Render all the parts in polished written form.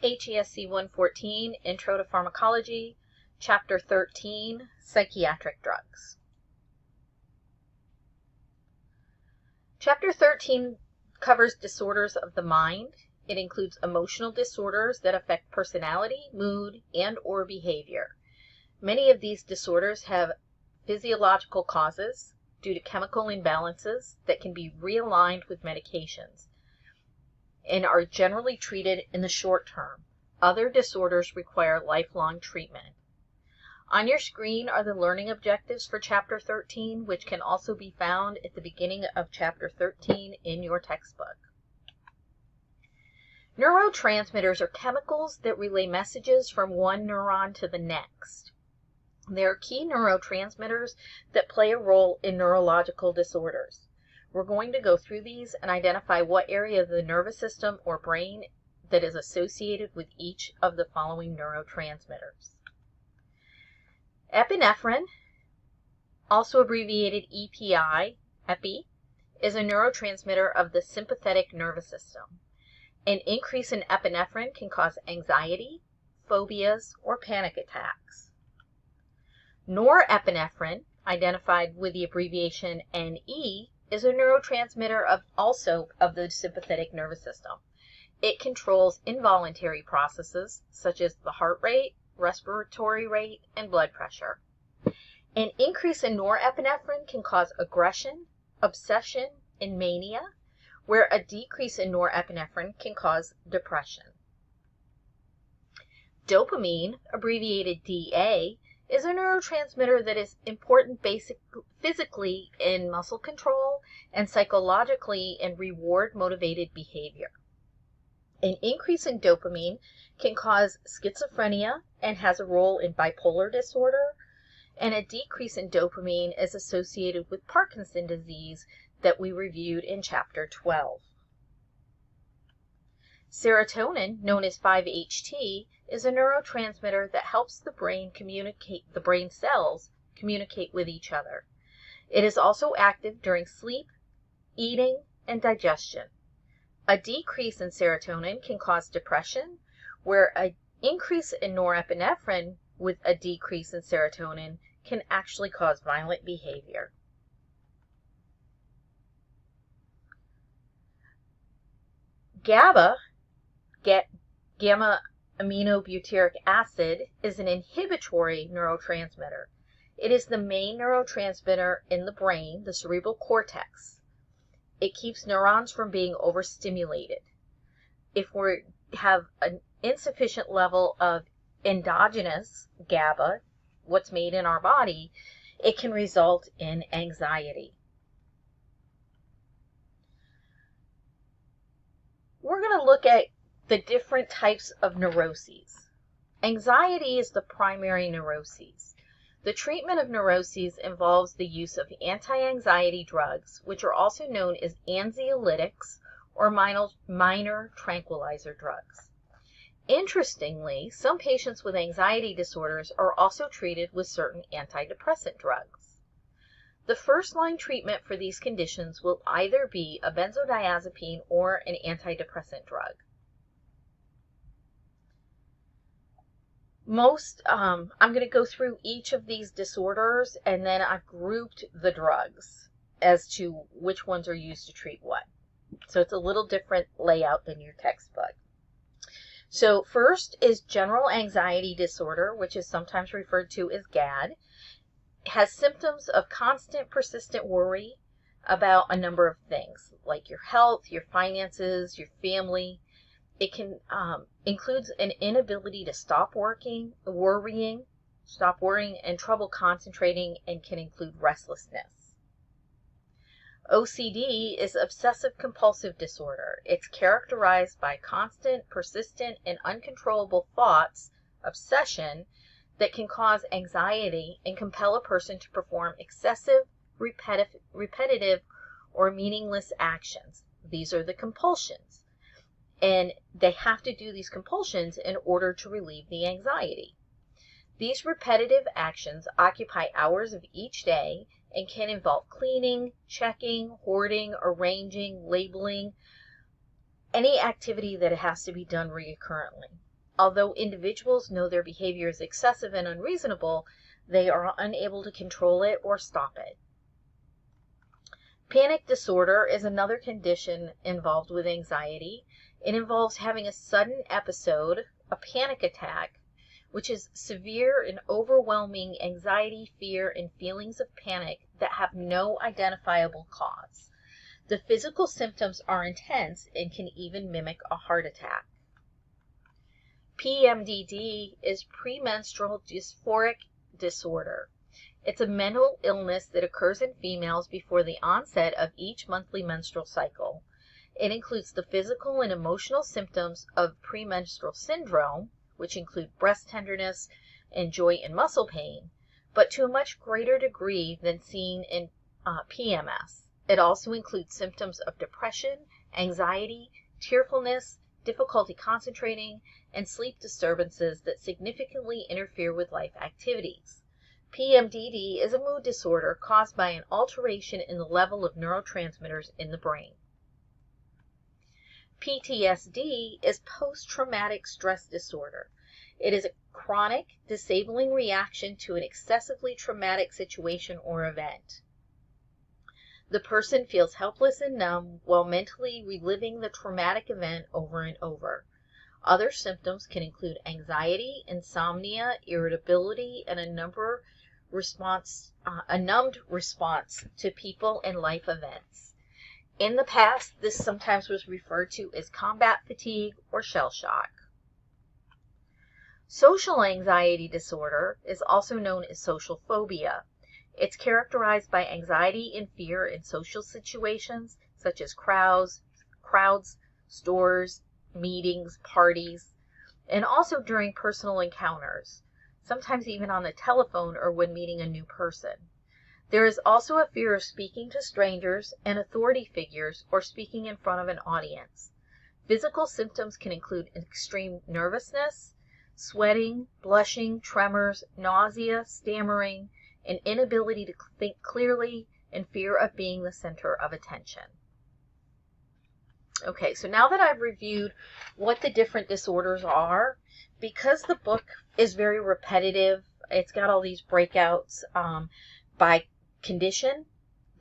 HESC 114, Intro to Pharmacology, Chapter 13, Psychiatric Drugs. Chapter 13 covers disorders of the mind. It includes emotional disorders that affect personality, mood, and/or behavior. Many of these disorders have physiological causes due to chemical imbalances that can be realigned with medications and are generally treated in the short term. Other disorders require lifelong treatment. On your screen are the learning objectives for Chapter 13, which can also be found at the beginning of Chapter 13 in your textbook. Neurotransmitters are chemicals that relay messages from one neuron to the next. They are key neurotransmitters that play a role in neurological disorders. We're going to go through these and identify what area of the nervous system or brain that is associated with each of the following neurotransmitters. Epinephrine, also abbreviated EPI, epi, is a neurotransmitter of the sympathetic nervous system. An increase in epinephrine can cause anxiety, phobias, or panic attacks. Norepinephrine, identified with the abbreviation NE, is a neurotransmitter also of the sympathetic nervous system. It controls involuntary processes such as the heart rate, respiratory rate, and blood pressure. An increase in norepinephrine can cause aggression, obsession, and mania, where a decrease in norepinephrine can cause depression. Dopamine, abbreviated DA, is a neurotransmitter that is important physically in muscle control and psychologically in reward-motivated behavior. An increase in dopamine can cause schizophrenia and has a role in bipolar disorder, and a decrease in dopamine is associated with Parkinson's disease that we reviewed in Chapter 12. Serotonin, known as 5-HT, is a neurotransmitter that helps the brain cells communicate with each other. It is also active during sleep, eating, and digestion. A decrease in serotonin can cause depression, where an increase in norepinephrine with a decrease in serotonin can actually cause violent behavior. GABA, gamma-aminobutyric acid, is an inhibitory neurotransmitter. It is the main neurotransmitter in the brain, the cerebral cortex. It keeps neurons from being overstimulated. If we have an insufficient level of endogenous GABA, what's made in our body, it can result in anxiety. We're going to look at the different types of neuroses. Anxiety is the primary neuroses. The treatment of neuroses involves the use of anti-anxiety drugs, which are also known as anxiolytics or minor tranquilizer drugs. Interestingly, some patients with anxiety disorders are also treated with certain antidepressant drugs. The first-line treatment for these conditions will either be a benzodiazepine or an antidepressant drug. I'm going to go through each of these disorders, and then I've grouped the drugs as to which ones are used to treat what. So it's a little different layout than your textbook. So first is general anxiety disorder, which is sometimes referred to as GAD. It has symptoms of constant, persistent worry about a number of things, like your health, your finances, your family. It can includes an inability to stop worrying, and trouble concentrating, and can include restlessness. OCD is obsessive compulsive disorder. It's characterized by constant, persistent, and uncontrollable thoughts, obsession, that can cause anxiety and compel a person to perform excessive, repetitive, or meaningless actions. These are the compulsions. And they have to do these compulsions in order to relieve the anxiety. These repetitive actions occupy hours of each day and can involve cleaning, checking, hoarding, arranging, labeling, any activity that has to be done recurrently. Although individuals know their behavior is excessive and unreasonable, they are unable to control it or stop it. Panic disorder is another condition involved with anxiety. It involves having a sudden episode, a panic attack, which is severe and overwhelming anxiety, fear, and feelings of panic that have no identifiable cause. The physical symptoms are intense and can even mimic a heart attack. PMDD is premenstrual dysphoric disorder. It's a mental illness that occurs in females before the onset of each monthly menstrual cycle. It includes the physical and emotional symptoms of premenstrual syndrome, which include breast tenderness and joint and muscle pain, but to a much greater degree than seen in PMS. It also includes symptoms of depression, anxiety, tearfulness, difficulty concentrating, and sleep disturbances that significantly interfere with life activities. PMDD is a mood disorder caused by an alteration in the level of neurotransmitters in the brain. PTSD is post-traumatic stress disorder. It is a chronic, disabling reaction to an excessively traumatic situation or event. The person feels helpless and numb while mentally reliving the traumatic event over and over. Other symptoms can include anxiety, insomnia, irritability, and a numbed response to people and life events. In the past, this sometimes was referred to as combat fatigue or shell shock. Social anxiety disorder is also known as social phobia. It's characterized by anxiety and fear in social situations such as crowds, stores, meetings, parties, and also during personal encounters, sometimes even on the telephone or when meeting a new person. There is also a fear of speaking to strangers and authority figures or speaking in front of an audience. Physical symptoms can include extreme nervousness, sweating, blushing, tremors, nausea, stammering, an inability to think clearly, and fear of being the center of attention. Okay, so now that I've reviewed what the different disorders are, because the book is very repetitive, it's got all these breakouts by condition,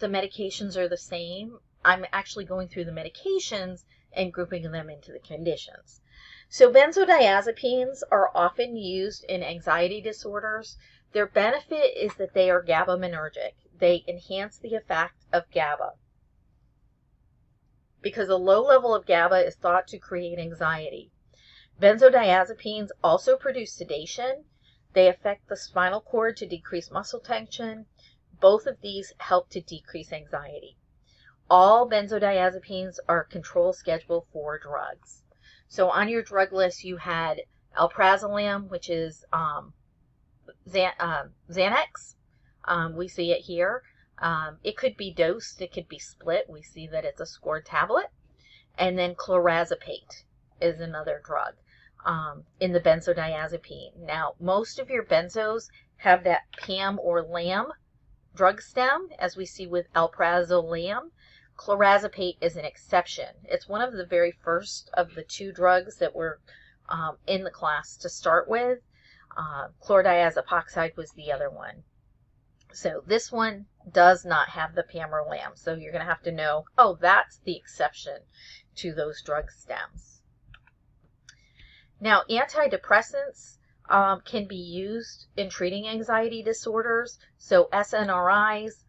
the medications are the same. I'm actually going through the medications and grouping them into the conditions. So benzodiazepines are often used in anxiety disorders. Their benefit is that they are GABAergic. They enhance the effect of GABA, because a low level of GABA is thought to create anxiety. Benzodiazepines also produce sedation. They affect the spinal cord to decrease muscle tension. Both of these help to decrease anxiety. All benzodiazepines are control schedule 4 drugs. So on your drug list you had alprazolam, which is Xanax. We see it here. It could be dosed, it could be split. We see that it's a scored tablet. And then clorazepate is another drug in the benzodiazepine. Now, most of your benzos have that PAM or LAM drug stem, as we see with alprazolam. Clorazepate is an exception. It's one of the very first of the 2 drugs that were in the class to start with. Chlordiazepoxide was the other one. So this one does not have the PAM or LAM. So you're going to have to know, oh, that's the exception to those drug stems. Now, antidepressants can be used in treating anxiety disorders. So SNRIs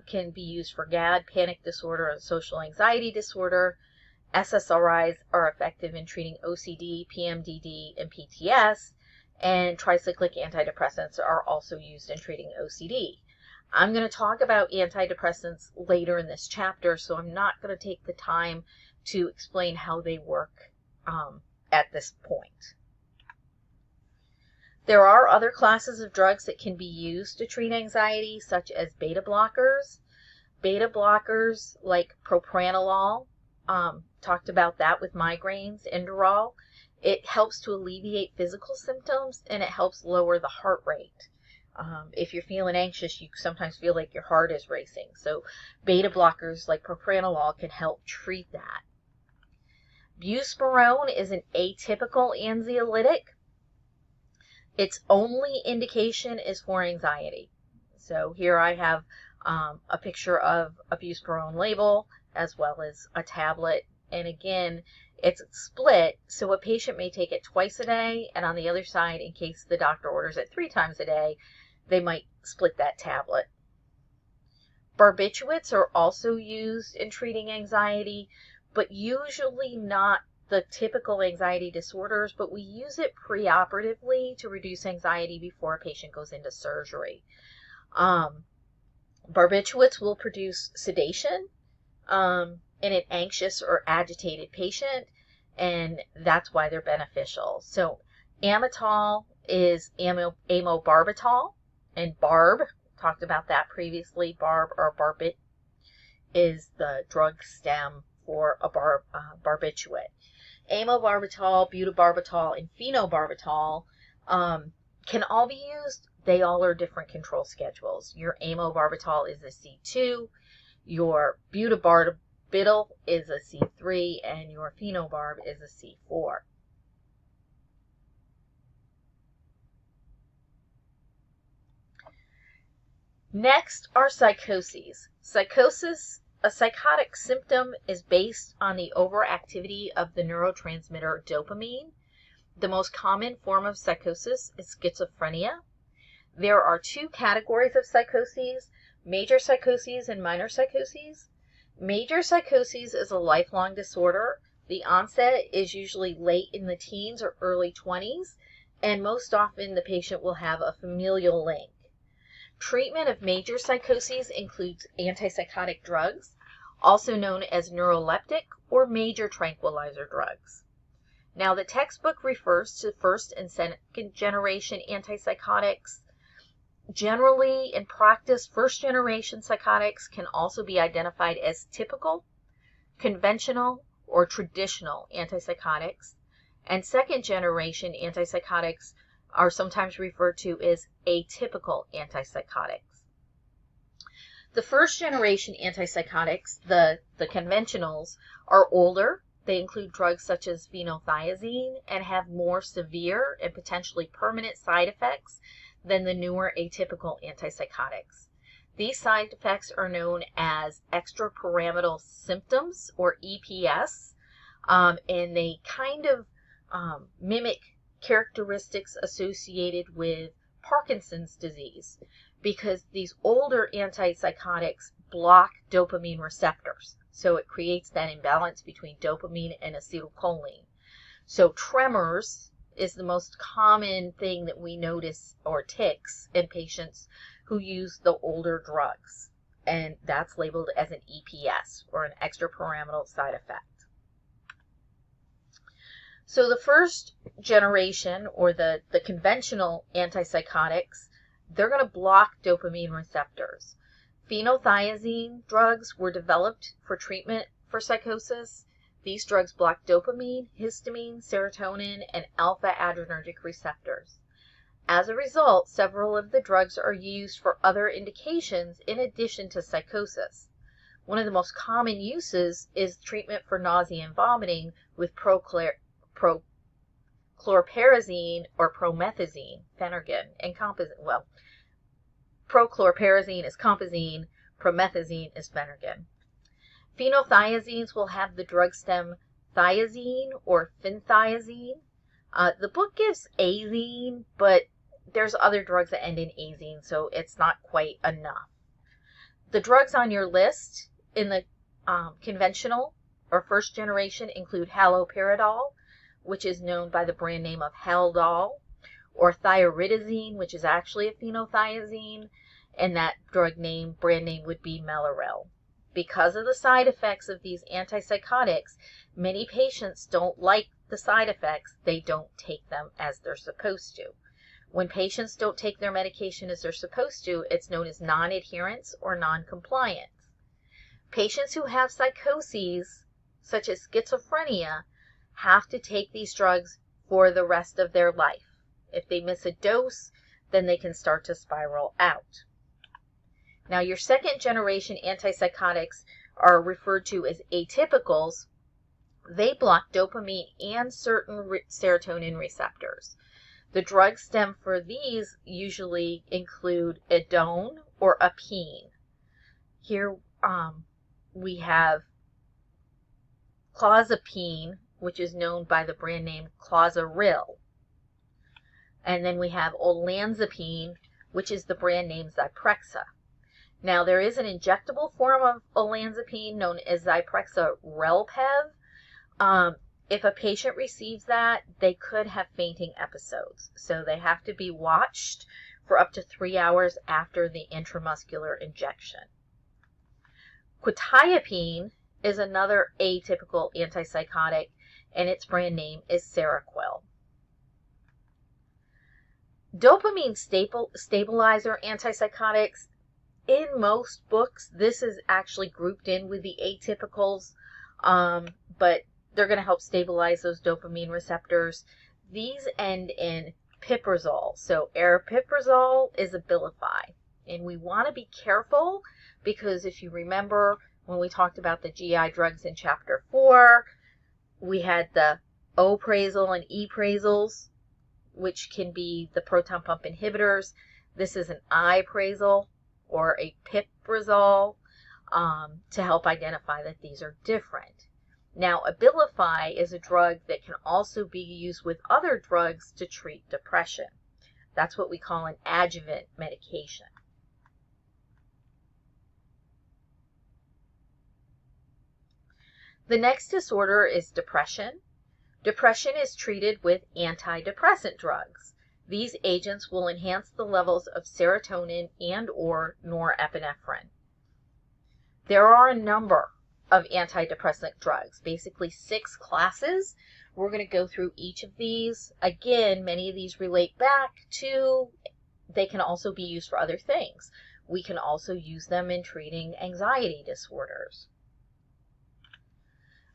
can be used for GAD, panic disorder, and social anxiety disorder. SSRIs are effective in treating OCD, PMDD, and PTS. And tricyclic antidepressants are also used in treating OCD. I'm going to talk about antidepressants later in this chapter, so I'm not going to take the time to explain how they work at this point. There are other classes of drugs that can be used to treat anxiety, such as beta blockers. Beta blockers like propranolol, talked about that with migraines, Inderal. It helps to alleviate physical symptoms, and it helps lower the heart rate. If you're feeling anxious, you sometimes feel like your heart is racing. So beta blockers like propranolol can help treat that. Buspirone is an atypical anxiolytic. Its only indication is for anxiety. So here I have a picture of a buspirone label as well as a tablet. And again, it's split, so a patient may take it twice a day, and on the other side, in case the doctor orders it 3 times a day, they might split that tablet. Barbiturates are also used in treating anxiety, but usually not the typical anxiety disorders, but we use it preoperatively to reduce anxiety before a patient goes into surgery. Barbiturates will produce sedation in an anxious or agitated patient, and that's why they're beneficial. So Amytal is amobarbital, and Barb, talked about that previously, Barb or Barbit is the drug stem for a barbiturate. Amobarbital, butabarbital, and phenobarbital can all be used. They all are different control schedules. Your amobarbital is a C2, your butabarbital is a C3, and your phenobarb is a C4. Next are psychoses. A psychotic symptom is based on the overactivity of the neurotransmitter dopamine. The most common form of psychosis is schizophrenia. There are 2 categories of psychoses, major psychoses and minor psychoses. Major psychoses is a lifelong disorder. The onset is usually late in the teens or early 20s, and most often the patient will have a familial link. Treatment of major psychoses includes antipsychotic drugs, also known as neuroleptic or major tranquilizer drugs. Now, the textbook refers to first and second generation antipsychotics. Generally, in practice, first generation psychotics can also be identified as typical, conventional, or traditional antipsychotics, and second generation antipsychotics are sometimes referred to as atypical antipsychotics. The first generation antipsychotics, the conventionals, are older. They include drugs such as phenothiazine and have more severe and potentially permanent side effects than the newer atypical antipsychotics. These side effects are known as extrapyramidal symptoms, or EPS, and they kind of mimic characteristics associated with Parkinson's disease, because these older antipsychotics block dopamine receptors. So it creates that imbalance between dopamine and acetylcholine. So tremors is the most common thing that we notice, or tics, in patients who use the older drugs. And that's labeled as an EPS, or an extrapyramidal side effect. So the first generation, or the conventional antipsychotics, they're going to block dopamine receptors. Phenothiazine drugs were developed for treatment for psychosis. These drugs block dopamine, histamine, serotonin, and alpha-adrenergic receptors. As a result, several of the drugs are used for other indications in addition to psychosis. One of the most common uses is treatment for nausea and vomiting with prochlorperazine or promethazine, Phenergan, and compazine. Well, prochlorperazine is compazine, promethazine is Phenergan. Phenothiazines will have the drug stem thiazine or phenothiazine. The book gives azine, but there's other drugs that end in azine, so it's not quite enough. The drugs on your list in the conventional or first generation include haloperidol, which is known by the brand name of Haldol, or thioridazine, which is actually a phenothiazine, and that brand name would be Mellaril. Because of the side effects of these antipsychotics, many patients don't like the side effects. They don't take them as they're supposed to. When patients don't take their medication as they're supposed to, it's known as non-adherence or non-compliance. Patients who have psychoses, such as schizophrenia, have to take these drugs for the rest of their life. If they miss a dose, then they can start to spiral out. Now, your second generation antipsychotics are referred to as atypicals. They block dopamine and certain serotonin receptors. The drug stem for these usually include edone or apine. Here we have clozapine, which is known by the brand name Clozaril. And then we have olanzapine, which is the brand name Zyprexa. Now, there is an injectable form of olanzapine known as Zyprexa Relpev. If a patient receives that, they could have fainting episodes. So they have to be watched for up to 3 hours after the intramuscular injection. Quetiapine is another atypical antipsychotic, and its brand name is Seroquel. Dopamine stabilizer antipsychotics, in most books, this is actually grouped in with the atypicals, but they're going to help stabilize those dopamine receptors. These end in piprazole. So aripiprazole is Abilify. And we want to be careful because if you remember when we talked about the GI drugs in chapter 4, we had the oprazole and eprazoles, which can be the proton pump inhibitors. This is an iprazole or a piprazole to help identify that these are different. Now, Abilify is a drug that can also be used with other drugs to treat depression. That's what we call an adjuvant medication. The next disorder is depression. Depression is treated with antidepressant drugs. These agents will enhance the levels of serotonin and or norepinephrine. There are a number of antidepressant drugs, basically 6 classes. We're going to go through each of these. Again, many of these relate back to, they can also be used for other things. We can also use them in treating anxiety disorders.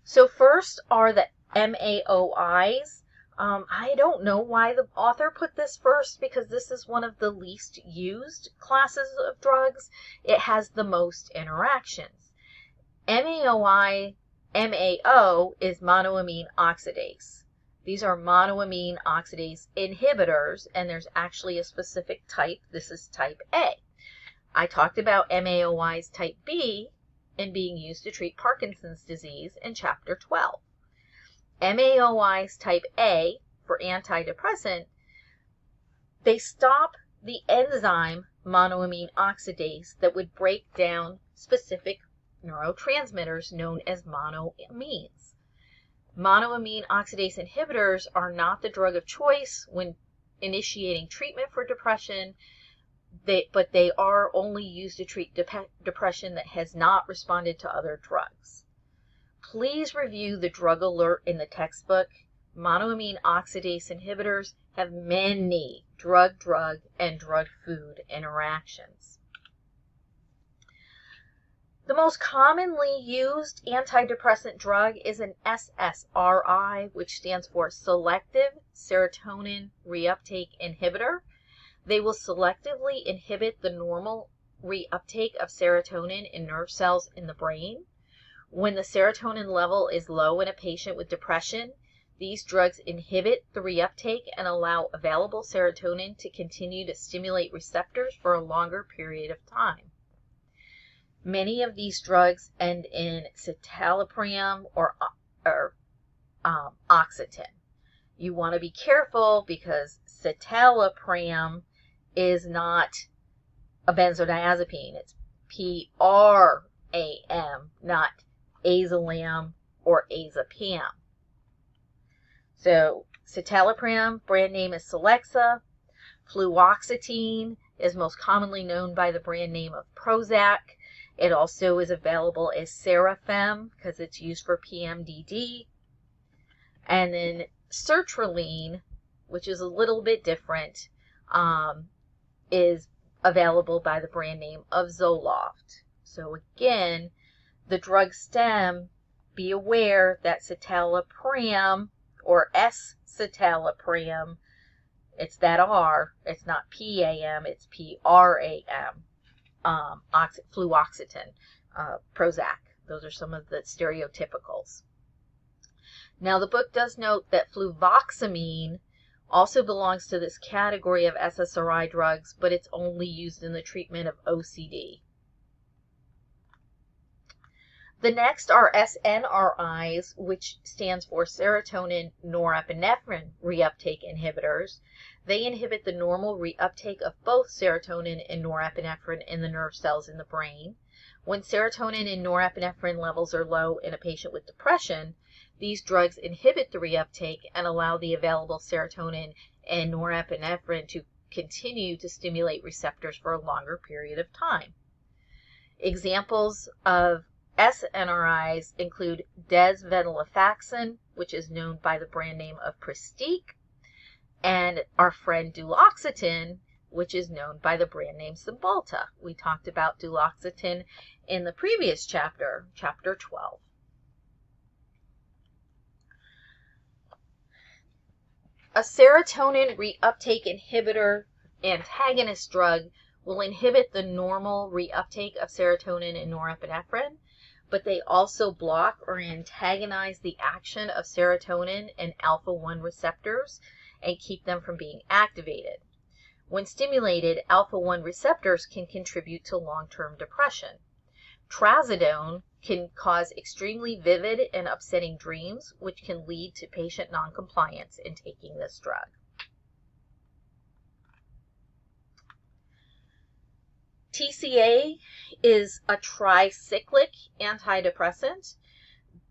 So first are the MAOIs. I don't know why the author put this first because this is one of the least used classes of drugs. It has the most interactions. MAO is monoamine oxidase. These are monoamine oxidase inhibitors, and there's actually a specific type. This is type A. I talked about MAOIs type B and being used to treat Parkinson's disease in chapter 12. MAOIs type A for antidepressant, they stop the enzyme monoamine oxidase that would break down specific neurotransmitters known as monoamines. Monoamine oxidase inhibitors are not the drug of choice when initiating treatment for depression, but they are only used to treat depression that has not responded to other drugs. Please review the drug alert in the textbook. Monoamine oxidase inhibitors have many drug-drug and drug-food interactions. The most commonly used antidepressant drug is an SSRI, which stands for Selective Serotonin Reuptake Inhibitor. They will selectively inhibit the normal reuptake of serotonin in nerve cells in the brain. When the serotonin level is low in a patient with depression, these drugs inhibit the reuptake and allow available serotonin to continue to stimulate receptors for a longer period of time. Many of these drugs end in citalopram or Oxytocin. You want to be careful because citalopram is not a benzodiazepine. It's PRAM, not azolam or azepam. So citalopram, brand name is Celexa. Fluoxetine is most commonly known by the brand name of Prozac. It also is available as Serafem because it's used for PMDD. And then sertraline, which is a little bit different, is available by the brand name of Zoloft. So again, the drug stem, be aware that citalopram or S-citalopram, it's that R, it's not PAM, it's PRAM. Fluoxetine, Prozac. Those are some of the stereotypicals. Now, the book does note that fluvoxamine also belongs to this category of SSRI drugs, but it's only used in the treatment of OCD. The next are SNRIs, which stands for serotonin norepinephrine reuptake inhibitors. They inhibit the normal reuptake of both serotonin and norepinephrine in the nerve cells in the brain. When serotonin and norepinephrine levels are low in a patient with depression, these drugs inhibit the reuptake and allow the available serotonin and norepinephrine to continue to stimulate receptors for a longer period of time. Examples of SNRIs include desvenlafaxine, which is known by the brand name of Pristiq, and our friend duloxetine, which is known by the brand name Cymbalta. We talked about duloxetine in the previous chapter, chapter 12. A serotonin reuptake inhibitor antagonist drug will inhibit the normal reuptake of serotonin and norepinephrine, but they also block or antagonize the action of serotonin and alpha-1 receptors and keep them from being activated. When stimulated, alpha-1 receptors can contribute to long-term depression. Trazodone can cause extremely vivid and upsetting dreams, which can lead to patient noncompliance in taking this drug. TCA is a tricyclic antidepressant.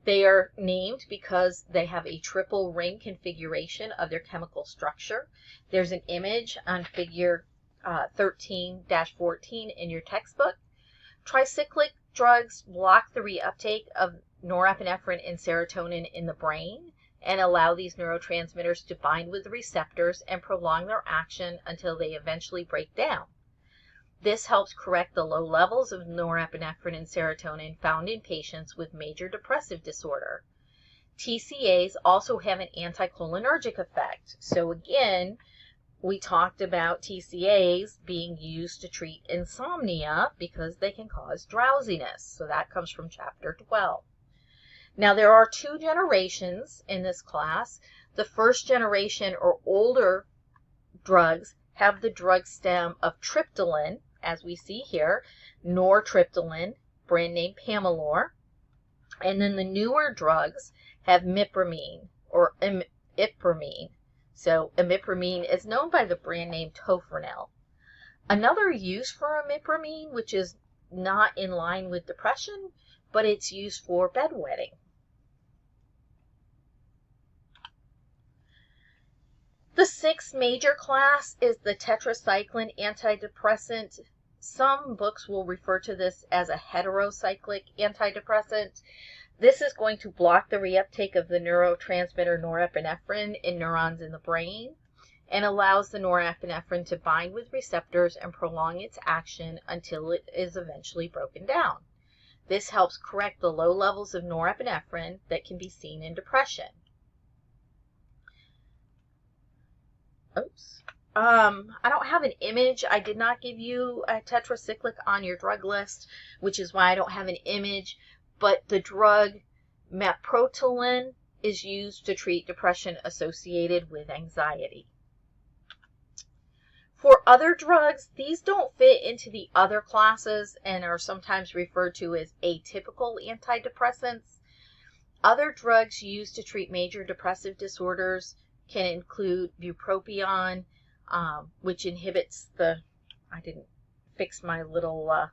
They are named because they have a triple ring configuration of their chemical structure. There's an image on figure 13-14 in your textbook. Tricyclic drugs block the reuptake of norepinephrine and serotonin in the brain and allow these neurotransmitters to bind with the receptors and prolong their action until they eventually break down. This helps correct the low levels of norepinephrine and serotonin found in patients with major depressive disorder. TCAs also have an anticholinergic effect. So again, we talked about TCAs being used to treat insomnia because they can cause drowsiness. So that comes from chapter 12. Now, there are two generations in this class. The first generation or older drugs have the drug stem of triptylin, as we see here, nortriptylin, brand name Pamelor. And then the newer drugs have mipramine or imipramine. So imipramine is known by the brand name Tofranil. Another use for imipramine, which is not in line with depression, but it's used for bedwetting. The sixth major class is the tetracycline antidepressant. Some books will refer to this as a heterocyclic antidepressant. This is going to block the reuptake of the neurotransmitter norepinephrine in neurons in the brain and allows the norepinephrine to bind with receptors and prolong its action until it is eventually broken down. This helps correct the low levels of norepinephrine that can be seen in depression. Oops. I don't have an image. I did not give you a tetracyclic on your drug list, which is why I don't have an image. But the drug meprotolin is used to treat depression associated with anxiety. For other drugs, these don't fit into the other classes and are sometimes referred to as atypical antidepressants. Other drugs used to treat major depressive disorders can include bupropion, which inhibits I didn't fix my little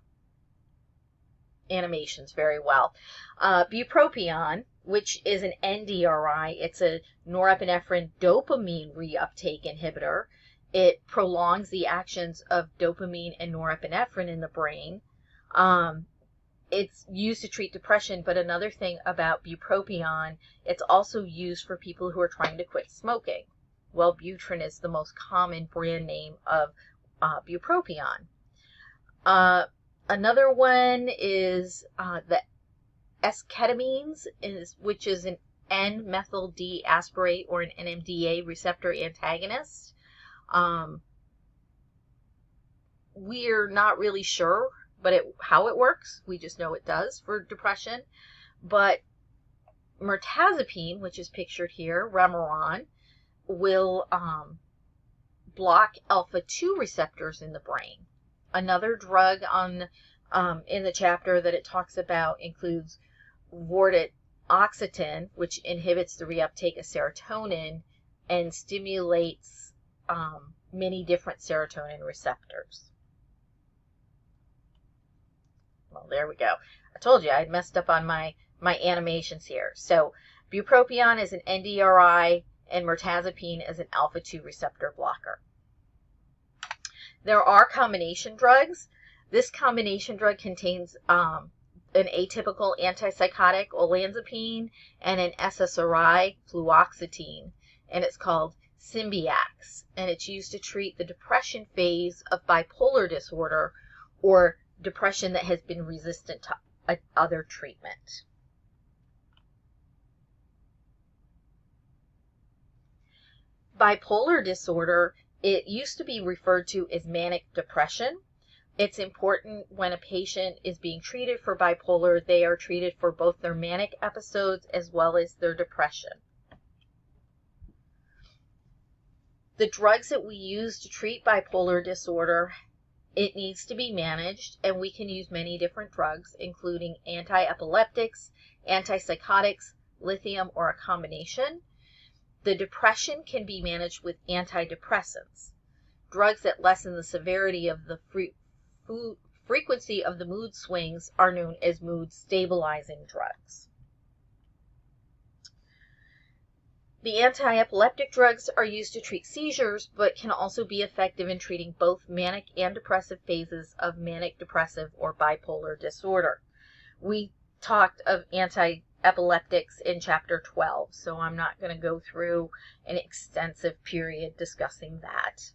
animations very well. Bupropion, which is an NDRI, it's a norepinephrine dopamine reuptake inhibitor. It prolongs the actions of dopamine and norepinephrine in the brain. It's used to treat depression, but another thing about bupropion, it's also used for people who are trying to quit smoking. Wellbutrin is the most common brand name of bupropion. Another one is the esketamines, which is an N-methyl D-aspartate or an NMDA receptor antagonist. We're not really sure how it works. We just know it does for depression. But Mirtazapine, which is pictured here, Remeron, will block alpha-2 receptors in the brain. Another drug in the chapter that it talks about includes vortioxetine, which inhibits the reuptake of serotonin and stimulates many different serotonin receptors. Well, there we go. I told you I had messed up on my animations here. So bupropion is an NDRI and mirtazapine is an alpha-2 receptor blocker. There are combination drugs. This combination drug contains an atypical antipsychotic, olanzapine, and an SSRI, fluoxetine, and it's called Symbyax, and it's used to treat the depression phase of bipolar disorder or depression that has been resistant to other treatment. Bipolar disorder, it used to be referred to as manic depression. It's important when a patient is being treated for bipolar, they are treated for both their manic episodes as well as their depression. The drugs that we use to treat bipolar disorder, it needs to be managed, and we can use many different drugs, including anti-epileptics, antipsychotics, lithium, or a combination. The depression can be managed with antidepressants. Drugs that lessen the severity of the frequency of the mood swings are known as mood stabilizing drugs. The anti-epileptic drugs are used to treat seizures, but can also be effective in treating both manic and depressive phases of manic depressive or bipolar disorder. We talked of anti-epileptics in chapter 12, so I'm not going to go through an extensive period discussing that.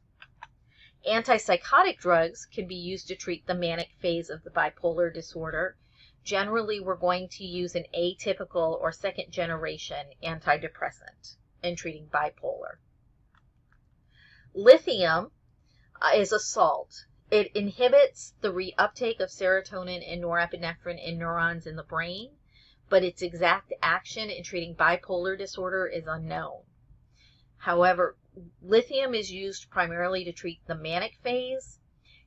Antipsychotic drugs can be used to treat the manic phase of the bipolar disorder. Generally, we're going to use an atypical or second generation antidepressant in treating bipolar. Lithium is a salt. It inhibits the reuptake of serotonin and norepinephrine in neurons in the brain, but its exact action in treating bipolar disorder is unknown. However, lithium is used primarily to treat the manic phase.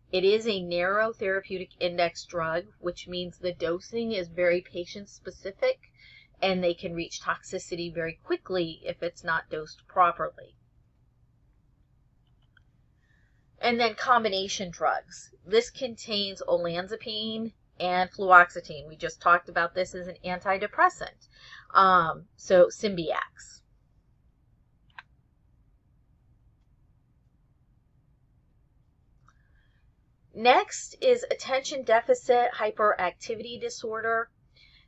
It is a narrow therapeutic index drug, which means the dosing is very patient-specific, and they can reach toxicity very quickly if it's not dosed properly. And then combination drugs. This contains olanzapine and fluoxetine. We just talked about this as an antidepressant. So Symbyax. Next is attention deficit hyperactivity disorder.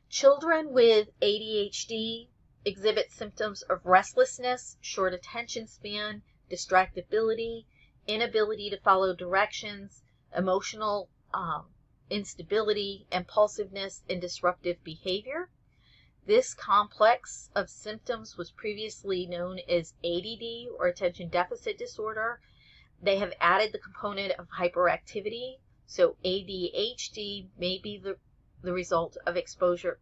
Children with ADHD exhibit symptoms of restlessness, short attention span, distractibility, inability to follow directions, emotional instability, impulsiveness, and disruptive behavior. This complex of symptoms was previously known as ADD, or attention deficit disorder. They have added the component of hyperactivity, so ADHD may be the result of exposure.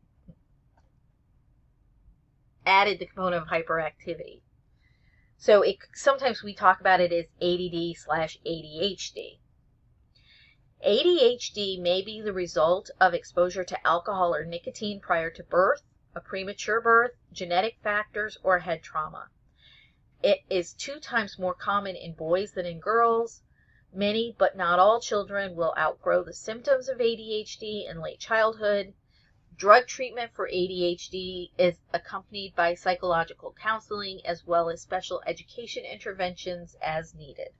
Added the component of hyperactivity. So sometimes we talk about it as ADD/ADHD. ADHD may be the result of exposure to alcohol or nicotine prior to birth, a premature birth, genetic factors, or head trauma. It is 2 times more common in boys than in girls. Many, but not all, children will outgrow the symptoms of ADHD in late childhood. Drug treatment for ADHD is accompanied by psychological counseling as well as special education interventions as needed.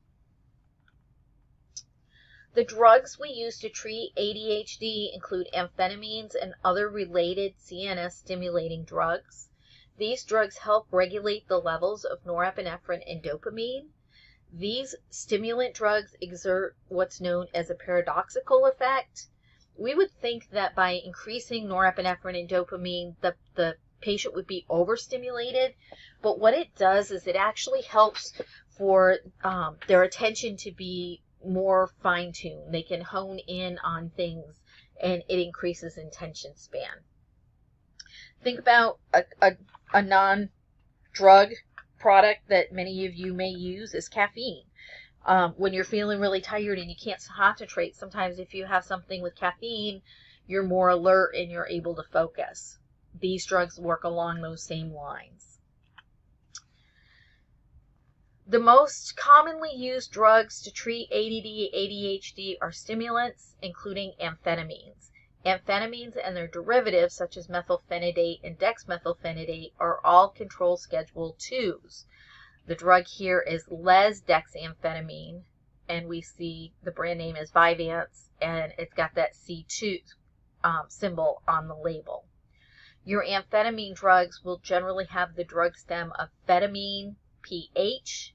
The drugs we use to treat ADHD include amphetamines and other related CNS stimulating drugs. These drugs help regulate the levels of norepinephrine and dopamine. These stimulant drugs exert what's known as a paradoxical effect. We would think that by increasing norepinephrine and dopamine, the patient would be overstimulated, but what it does is it actually helps for their attention to be more fine-tuned. They can hone in on things, and it increases attention span. Think about a non-drug product that many of you may use is caffeine. When you're feeling really tired and you can't concentrate, sometimes if you have something with caffeine, you're more alert and you're able to focus. These drugs work along those same lines. The most commonly used drugs to treat ADD, ADHD are stimulants, including amphetamines. Amphetamines and their derivatives, such as methylphenidate and dexmethylphenidate, are all controlled Schedule IIs. The drug here is lesdexamphetamine, and we see the brand name is Vyvanse, and it's got that C2 symbol on the label. Your amphetamine drugs will generally have the drug stem of phetamine, PH,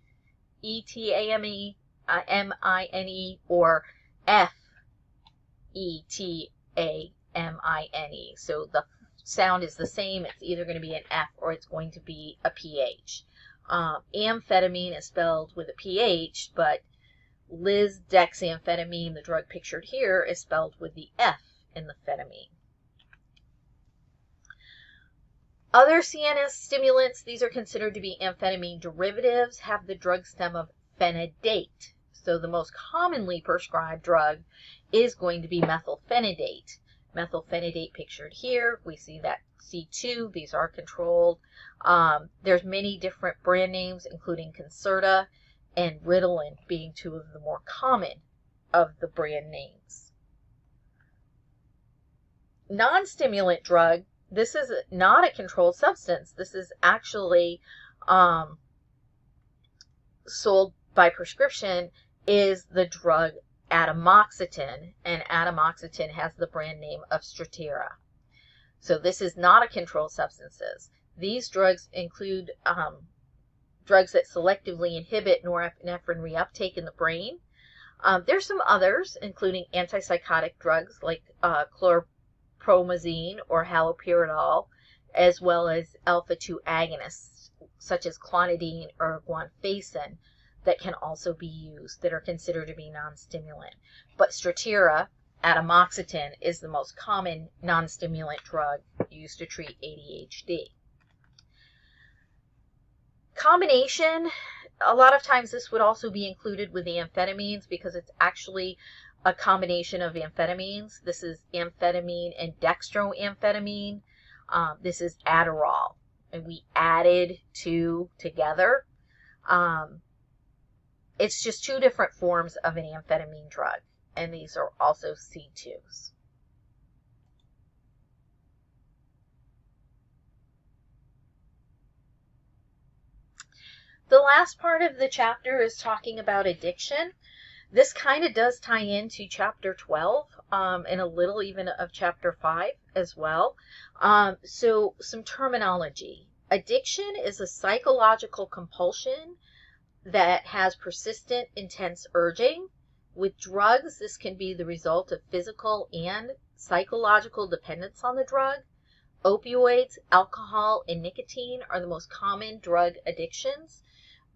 ETAME, MINE, or FETAMINE. So the sound is the same. It's either going to be an F or it's going to be a PH. Amphetamine is spelled with a PH, but lisdexamphetamine, the drug pictured here, is spelled with the F in the phetamine. Other CNS stimulants, these are considered to be amphetamine derivatives, have the drug stem of phenidate. So the most commonly prescribed drug is going to be methylphenidate. Methylphenidate pictured here, we see that C2, these are controlled. There's many different brand names, including Concerta and Ritalin being two of the more common of the brand names. Non-stimulant drug, this is not a controlled substance. This is actually sold by prescription, is the drug atomoxetine, and atomoxetine has the brand name of Strattera. So this is not a controlled substances. These drugs include drugs that selectively inhibit norepinephrine reuptake in the brain. There's some others, including antipsychotic drugs like chlorpromazine or haloperidol, as well as alpha-2 agonists such as clonidine or guanfacine that can also be used, that are considered to be non-stimulant. But Strattera, atomoxetine, is the most common non-stimulant drug used to treat ADHD. Combination, a lot of times this would also be included with the amphetamines because it's actually a combination of amphetamines. This is amphetamine and dextroamphetamine. This is Adderall, and we added two together. It's just two different forms of an amphetamine drug, and these are also C2s. The last part of the chapter is talking about addiction. This kind of does tie into chapter 12 and a little even of chapter 5 as well. So some terminology. Addiction is a psychological compulsion that has persistent, intense urging. With drugs, this can be the result of physical and psychological dependence on the drug. Opioids, alcohol, and nicotine are the most common drug addictions,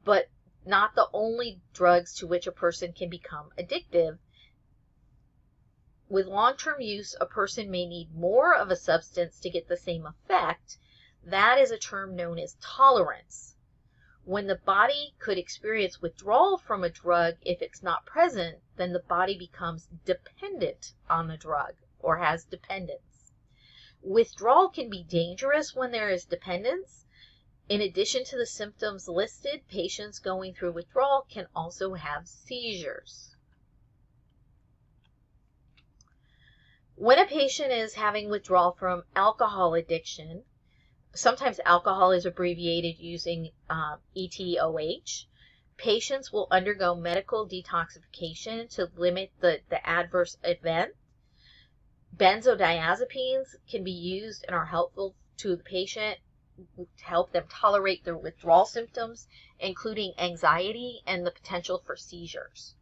but not the only drugs to which a person can become addictive. With long-term use, a person may need more of a substance to get the same effect. That is a term known as tolerance. When the body could experience withdrawal from a drug, if it's not present, then the body becomes dependent on the drug or has dependence. Withdrawal can be dangerous when there is dependence. In addition to the symptoms listed, patients going through withdrawal can also have seizures. When a patient is having withdrawal from alcohol addiction, sometimes alcohol is abbreviated using ETOH. Patients will undergo medical detoxification to limit the adverse event. Benzodiazepines can be used and are helpful to the patient to help them tolerate their withdrawal symptoms, including anxiety and the potential for seizures.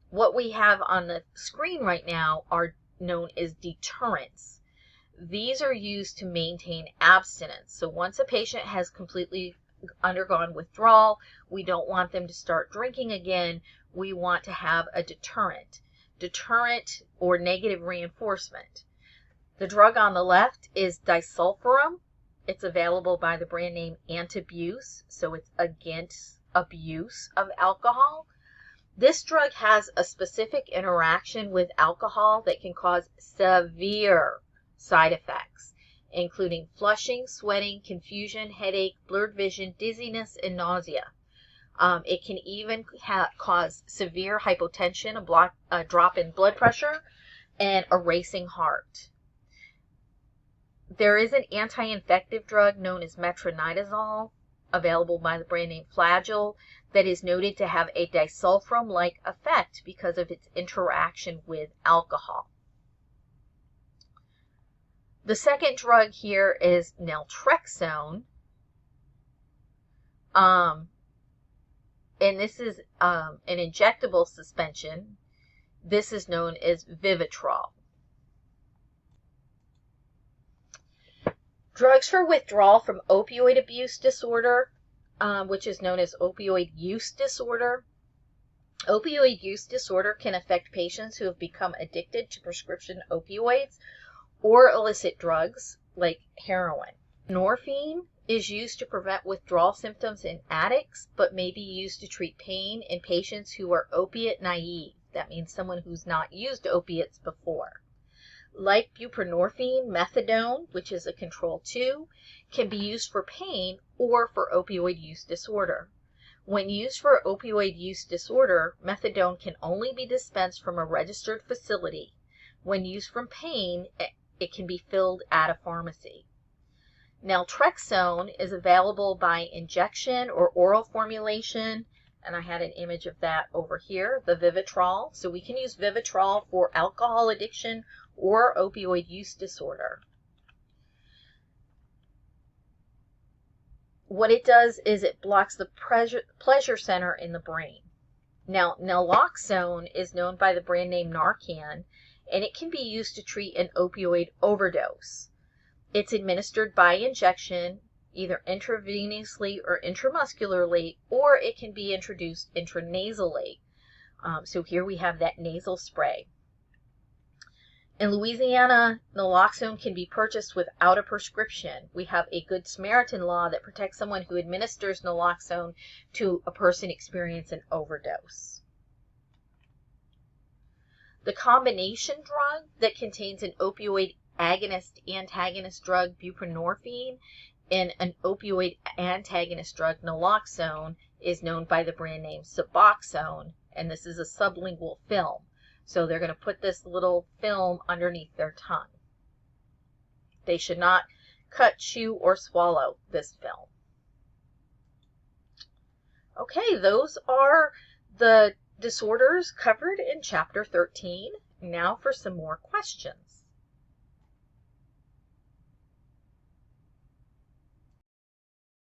What we have on the screen right now are known as deterrents. These are used to maintain abstinence. So once a patient has completely undergone withdrawal, we don't want them to start drinking again. We want to have a deterrent. Deterrent or negative reinforcement. The drug on the left is disulfiram. It's available by the brand name Antabuse, so it's against abuse of alcohol. This drug has a specific interaction with alcohol that can cause severe side effects, including flushing, sweating, confusion, headache, blurred vision, dizziness, and nausea. It can even cause severe hypotension, a drop in blood pressure, and a racing heart. There is an anti-infective drug known as metronidazole, available by the brand name Flagyl, that is noted to have a disulfiram-like effect because of its interaction with alcohol. The second drug here is naltrexone, and this is an injectable suspension. This is known as Vivitrol. Drugs for withdrawal from opioid abuse disorder, which is known as opioid use disorder. Opioid use disorder can affect patients who have become addicted to prescription opioids or illicit drugs like heroin. Morphine is used to prevent withdrawal symptoms in addicts, but may be used to treat pain in patients who are opiate naive. That means someone who's not used opiates before. Like buprenorphine, methadone, which is a control 2, can be used for pain or for opioid use disorder. When used for opioid use disorder, methadone can only be dispensed from a registered facility. When used for pain, it can be filled at a pharmacy. Naltrexone is available by injection or oral formulation, and I had an image of that over here, the Vivitrol. So we can use Vivitrol for alcohol addiction or opioid use disorder. What it does is it blocks the pleasure center in the brain. Now, naloxone is known by the brand name Narcan, and it can be used to treat an opioid overdose. It's administered by injection, either intravenously or intramuscularly, or it can be introduced intranasally. So here we have that nasal spray. In Louisiana, naloxone can be purchased without a prescription. We have a Good Samaritan law that protects someone who administers naloxone to a person experiencing an overdose. The combination drug that contains an opioid agonist-antagonist drug, buprenorphine, and an opioid antagonist drug, naloxone, is known by the brand name Suboxone, and this is a sublingual film. So they're going to put this little film underneath their tongue. They should not cut, chew, or swallow this film. Okay, those are the disorders covered in Chapter 13. Now for some more questions.